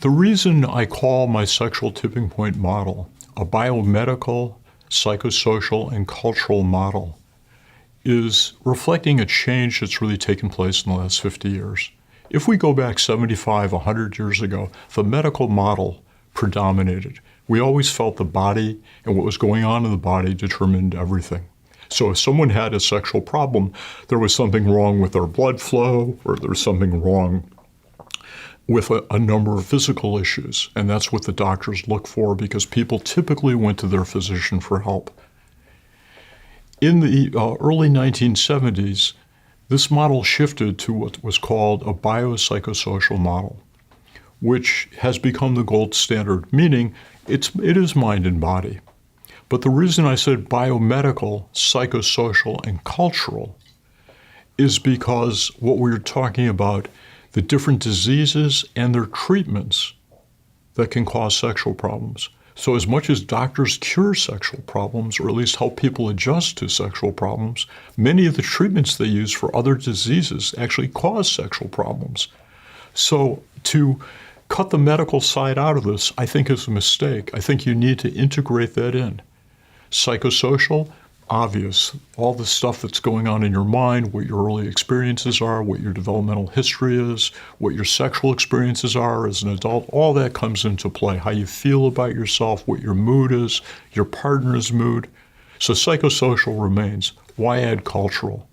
The reason I call my sexual tipping point model a biomedical, psychosocial, and cultural model is reflecting a change that's really taken place in the last 50 years. If we go back 75, 100 years ago, the medical model predominated. We always felt the body and what was going on in the body determined everything. So if someone had a sexual problem, there was something wrong with their blood flow, or there was something wrong with a number of physical issues. And that's what the doctors look for, because people typically went to their physician for help. In the early 1970s, this model shifted to what was called a biopsychosocial model, which has become the gold standard, meaning it is mind and body. But the reason I said biomedical, psychosocial, and cultural is because what we're talking about, the different diseases and their treatments that can cause sexual problems. So as much as doctors cure sexual problems, or at least help people adjust to sexual problems, many of the treatments they use for other diseases actually cause sexual problems. So to cut the medical side out of this, I think is a mistake. I think you need to integrate that in. Psychosocial, obvious. All the stuff that's going on in your mind, what your early experiences are, what your developmental history is, what your sexual experiences are as an adult, all that comes into play. How you feel about yourself, what your mood is, your partner's mood. So psychosocial remains. Why add cultural?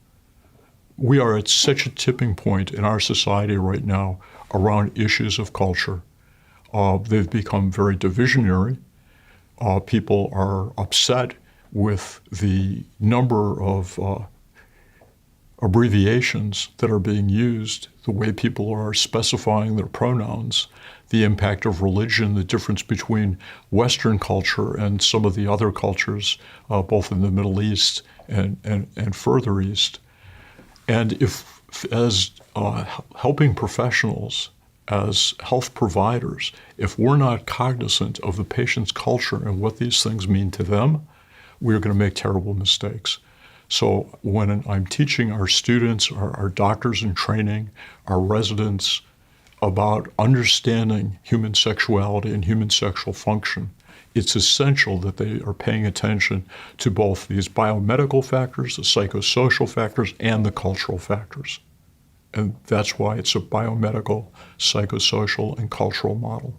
We are at such a tipping point in our society right now around issues of culture. They've become very divisionary. People are upset with the number of abbreviations that are being used, the way people are specifying their pronouns, the impact of religion, the difference between Western culture and some of the other cultures, both in the Middle East and further east. And if, as helping professionals, as health providers, if we're not cognizant of the patient's culture and what these things mean to them, we're going to make terrible mistakes. So when I'm teaching our students, our doctors in training, our residents about understanding human sexuality and human sexual function, it's essential that they are paying attention to both these biomedical factors, the psychosocial factors, and the cultural factors. And that's why it's a biomedical, psychosocial, and cultural model.